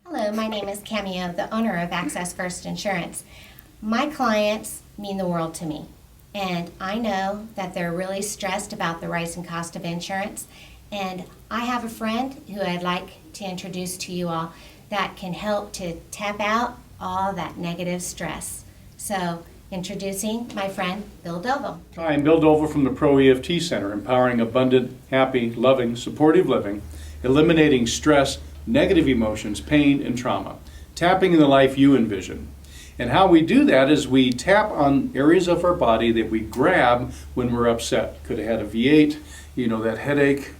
Hello, my name is Cameo, the owner of Access First Insurance. My clients mean the world to me, and I know that they're really stressed about the rising cost of insurance, and I have a friend who I'd like to introduce to you all that can help to tap out all that negative stress. So, introducing my friend, Bill Dovel. Hi, I'm Bill Dovel from the Pro EFT Center, empowering abundant, happy, loving, supportive living, eliminating stress, negative emotions, pain, and trauma, tapping in the life you envision. And how we do that is we tap on areas of our body that we grab when we're upset. Could have had a V8, that headache,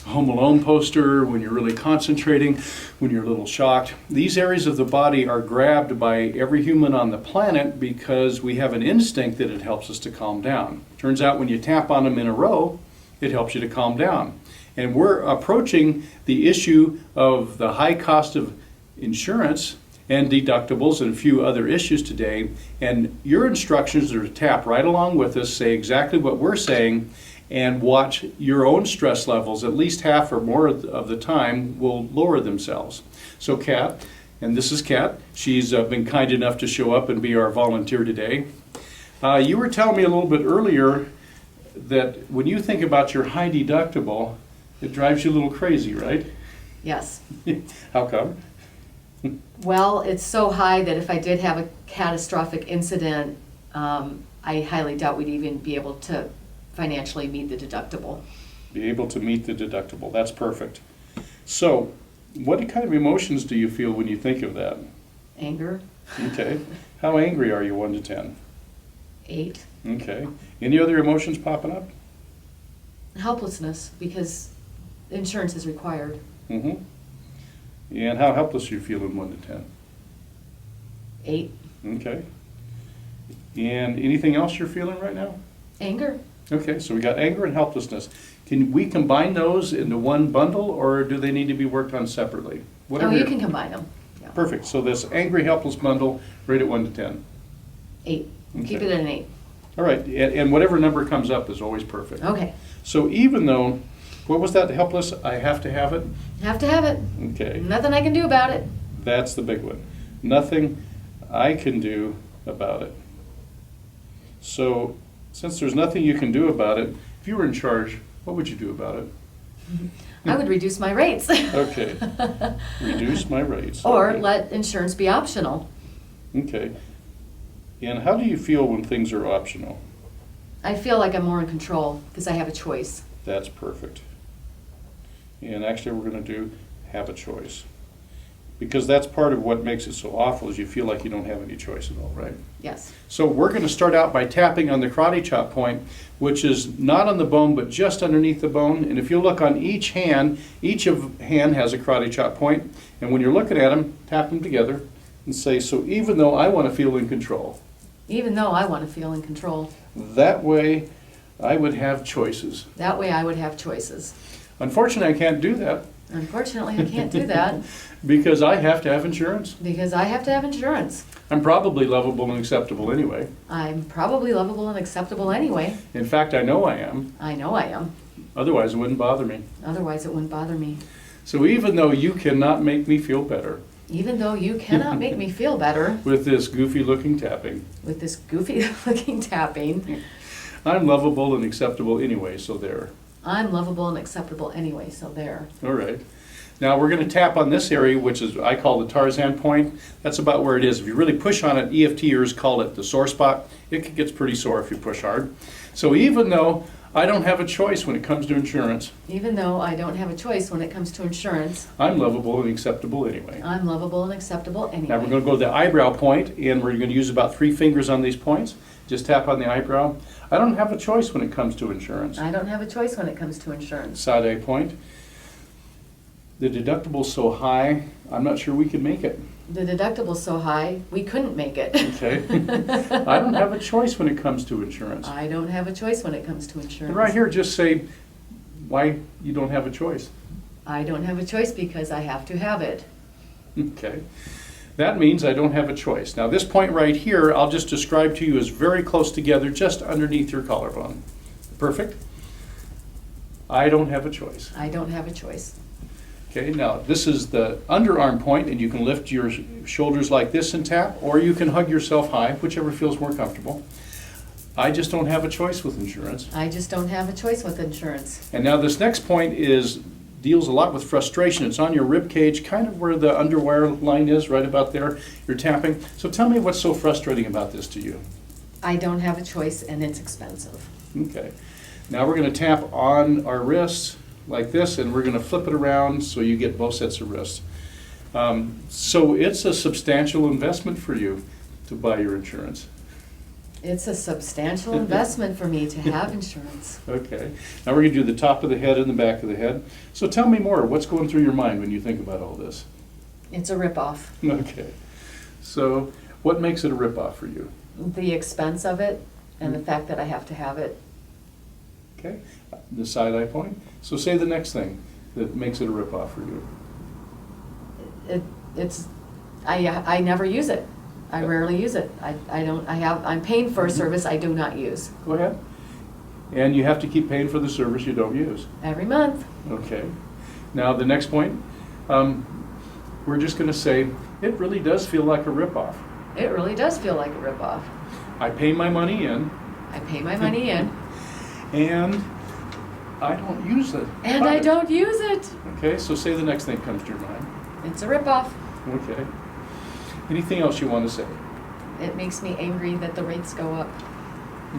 Home Alone poster, when you're really concentrating, when you're a little shocked. These areas of the body are grabbed by every human on the planet because we have an instinct that it helps us to calm down. Turns out when you tap on them in a row, it helps you to calm down. And we're approaching the issue of the high cost of insurance and deductibles and a few other issues today. And your instructions are to tap right along with us, say exactly what we're saying, and watch your own stress levels, at least half or more of the time, will lower themselves. So Kat, and this is Kat, she's been kind enough to show up and be our volunteer today. You were telling me a little bit earlier that when you think about your high deductible, it drives you a little crazy, right? Yes. How come? Well, it's so high that if I did have a catastrophic incident, I highly doubt we'd even be able to financially meet the deductible. Be able to meet the deductible. That's perfect. So, what kind of emotions do you feel when you think of that? Anger. Okay. How angry are you, 1 to 10? 8. Okay. Any other emotions popping up? Helplessness, because insurance is required. Mm-hmm. And how helpless are you feeling, 1 to 10? 8. Okay. And anything else you're feeling right now? Anger. Okay, so we got anger and helplessness. Can we combine those into one bundle, or do they need to be worked on separately? Oh, you can combine them. Yeah. Perfect. So this angry, helpless bundle, rate it 1 to 10. 8. Okay. Keep it at an 8. All right, and whatever number comes up is always perfect. Okay. So even though, what was that, helpless, I have to have it? Have to have it. Okay. Nothing I can do about it. That's the big one. Nothing I can do about it. So, since there's nothing you can do about it, if you were in charge, what would you do about it? I would reduce my rates. Okay. Reduce my rates. Or Okay. let insurance be optional. Okay. And how do you feel when things are optional? I feel like I'm more in control because I have a choice. That's perfect. And actually we're going to do have a choice. Because that's part of what makes it so awful is you feel like you don't have any choice at all, right? Yes. So we're going to start out by tapping on the karate chop point, which is not on the bone but just underneath the bone. And if you look on each hand has a karate chop point. And when you're looking at them, tap them together and say, so even though I want to feel in control, Even though I want to feel in control. that way I would have choices. That way I would have choices. Unfortunately, I can't do that Unfortunately, I can't do that because I have to have insurance. because I have to have insurance. I'm probably lovable and acceptable anyway. I'm probably lovable and acceptable anyway. In fact, I know I am. I know I am. Otherwise, it wouldn't bother me. Otherwise, it wouldn't bother me. So even though you cannot make me feel better Even though you cannot make me feel better with this goofy-looking tapping, with this goofy-looking tapping, I'm lovable and acceptable anyway, so there. I'm lovable and acceptable anyway, so there. All right. Now we're going to tap on this area, which is I call the Tarzan point. That's about where it is. If you really push on it, EFTers call it the sore spot. It gets pretty sore if you push hard. So even though I don't have a choice when it comes to insurance, Even though I don't have a choice when it comes to insurance, I'm lovable and acceptable anyway. I'm lovable and acceptable Now anyway. we're going to go to the eyebrow point, and we're going to use about 3 fingers on these points. Just tap on the eyebrow. I don't have a choice when it comes to insurance. I don't have a choice when it comes to insurance. Side eye point. The deductible's so high, I'm not sure we can make it. The deductible's so high, we couldn't make it. Okay. I don't have a choice when it comes to insurance. I don't have a choice when it comes to insurance. And right here, just say why you don't have a choice. I don't have a choice because I have to have it. Okay. That means I don't have a choice. Now this point right here, I'll just describe to you as very close together, just underneath your collarbone. Perfect? I don't have a choice. I don't have a choice. Okay, now this is the underarm point, and you can lift your shoulders like this and tap, or you can hug yourself high, whichever feels more comfortable. I just don't have a choice with insurance. I just don't have a choice with insurance. And now this next point deals a lot with frustration. It's on your rib cage, kind of where the underwire line is, right about there. You're tapping. So tell me what's so frustrating about this to you. I don't have a choice, and it's expensive. Okay. Now we're going to tap on our wrists like this, and we're going to flip it around so you get both sets of wrists. So it's a substantial investment for you to buy your insurance. It's a substantial investment for me to have insurance. Okay. Now we're going to do the top of the head and the back of the head. So tell me more. What's going through your mind when you think about all this? It's a ripoff. Okay. So what makes it a ripoff for you? The expense of it and the fact that I have to have it. Okay. The side eye point. So say the next thing that makes it a ripoff for you. I never use it. I rarely use it. I'm paying for a service I do not use. Go ahead. And you have to keep paying for the service you don't use. Every month. Okay. Now the next point, we're just going to say it really does feel like a ripoff. It really does feel like a ripoff. I pay my money in. I pay my money in. And I don't use it. And I don't use it. Okay, so say the next thing comes to your mind. It's a ripoff. Okay. Anything else you want to say? It makes me angry that the rates go up.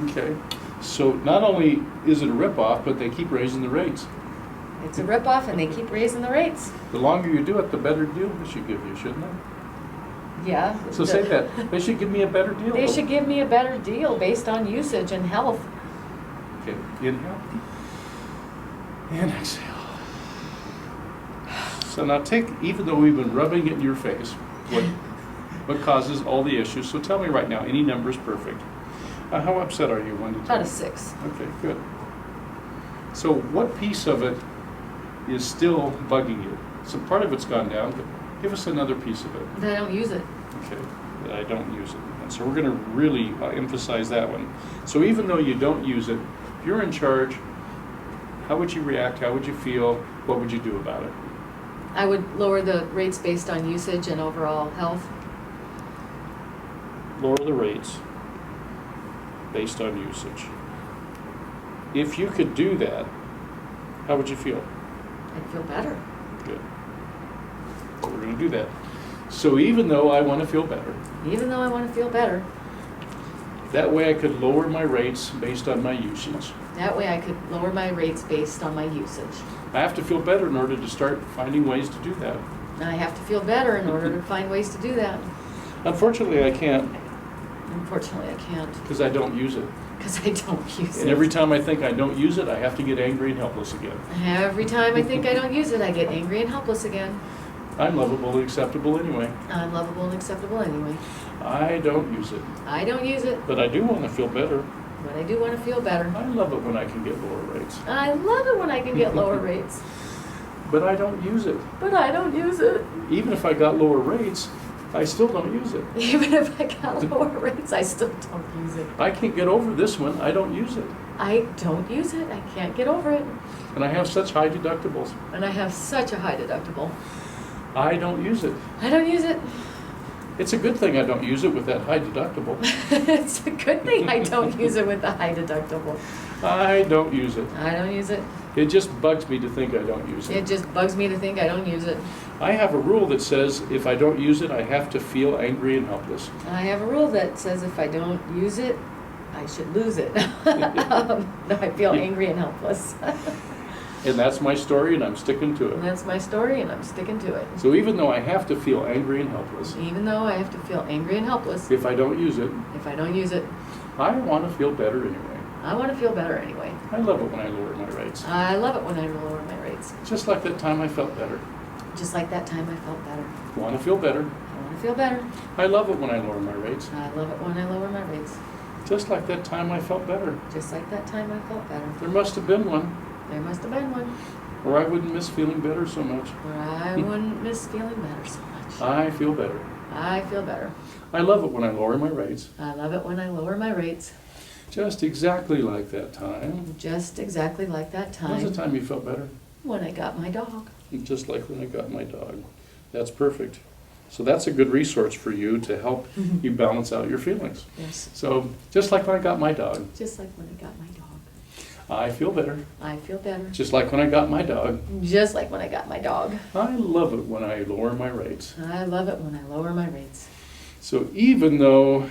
Okay. So not only is it a ripoff, but they keep raising the rates. It's a ripoff and they keep raising the rates. The longer you do it, the better deal they should give you, shouldn't they? Yeah. So say that. They should give me a better deal. They should give me a better deal based on usage and health. Okay, inhale. And exhale. So now even though we've been rubbing it in your face, what causes all the issues? So tell me right now, any number is perfect. How upset are you, 1 to 10? About a 6. Okay, good. So what piece of it is still bugging you? So part of it's gone down, but give us another piece of it. That I don't use it. Okay, that I don't use it. And so we're going to really emphasize that one. So even though you don't use it, if you're in charge, how would you react? How would you feel? What would you do about it? I would lower the rates based on usage and overall health. Lower the rates based on usage. If you could do that, how would you feel? I'd feel better. Good. So we're going to do that. So even though I want to feel better, Even though I want to feel better, that way I could lower my rates based on my usage. that way I could lower my rates based on my usage. I have to feel better in order to start finding ways to do that. And I have to feel better in order to find ways to do that. Unfortunately, I can't Unfortunately, I can't because I don't use it. because I don't use it. And every time I think I don't use it, I have to get angry and helpless again. Every time I think I don't use it, I get angry and helpless again. I'm lovable and acceptable anyway. I'm lovable and acceptable anyway. I don't use it. I don't use it, But I do want to feel better. but I do want to feel better. I love it when I can get lower rates. I love it when I can get lower rates, But I don't use it. but I don't use it. Even if I got lower rates, I still don't use it. Even if I got lower rates, I still don't use it. I can't get over this one. I don't use it. I don't use it. I can't get over it. And I have such high deductibles. And I have such a high deductible. I don't use it. I don't use it. It's a good thing I don't use it with that high deductible. It's a good thing I don't use it with the high deductible. I don't use it. I don't use it. It just bugs me to think I don't use It it. just bugs me to think I don't use it. I have a rule that says if I don't use it, I have to feel angry and helpless. I have a rule that says if I don't use it, I should lose it. No, I feel angry and helpless. And that's my story, and I'm sticking to And it. that's my story, and I'm sticking to it. So even though I have to feel angry and helpless, Even though I have to feel angry and helpless, if I don't use it, if I don't use it, I want to feel better anyway. I want to feel better anyway. I love it when I lower my rates. I love it when I lower my rates. Just like that time I felt better. Just like that time I felt better. Want to feel better. I want to feel better. I love it when I lower my rates. I love it when I lower my rates. Just like that time I felt better. Just like that time I felt better. There must have been one, There must have been one or I wouldn't miss feeling better so much. where I wouldn't miss feeling better so much. I feel better. I feel better. I love it when I lower my rates. I love it when I lower my rates. Just exactly like that time. Just exactly like that When was the time. time you felt better? when I got my dog. Just like when I got my dog. That's perfect. So that's a good resource for you to help you balance out your feelings. Yes. So just like when I got my dog, Just like when I got my dog. I feel better. I feel better. Just like when I got my dog, Just like when I got my dog. I love it when I lower my rates. I love it when I lower my rates. So even though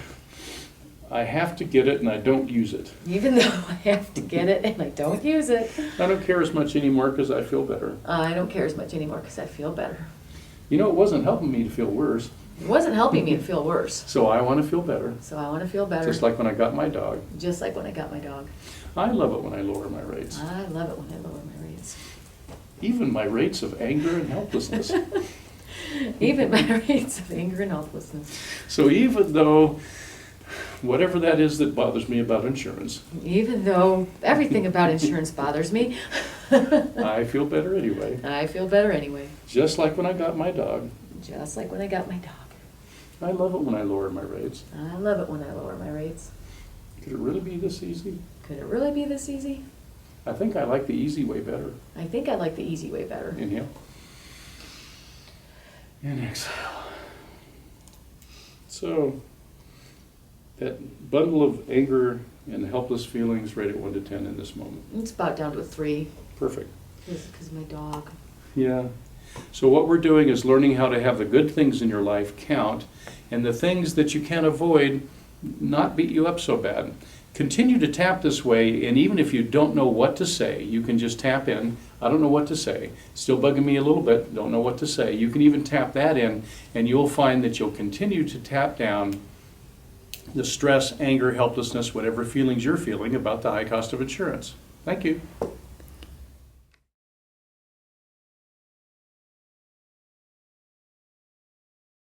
I have to get it and I don't use it, Even though I have to get it and I don't use it, I don't care as much anymore because I feel better. I don't care as much anymore because I feel better. You know, it wasn't helping me to feel worse, It wasn't helping me to feel worse. so I want to feel better. So I want to feel better. Just like when I got my dog. Just like when I got my dog. I love it when I lower my rates. I love it when I lower my rates. Even my rates of anger and helplessness. Even my rates of anger and helplessness. So even though whatever that is that bothers me about insurance, Even though everything about insurance bothers me, I feel better anyway. I feel better anyway. Just like when I got my dog. Just like when I got my dog. I love it when I lower my rates. I love it when I lower my rates. Could it really be this easy? Could it really be this easy? I think I like the easy way better. I think I like the easy way better. Inhale. And exhale. So, that bundle of anger and helpless feelings rate at 1 to 10 in this moment. It's about down to a 3 Perfect. because of my dog. Yeah. So what we're doing is learning how to have the good things in your life count and the things that you can't avoid not beat you up so bad. Continue to tap this way, and even if you don't know what to say, you can just tap in, I don't know what to say. Still bugging me a little bit, don't know what to say. You can even tap that in, and you'll find that you'll continue to tap down the stress, anger, helplessness, whatever feelings you're feeling about the high cost of insurance. Thank you.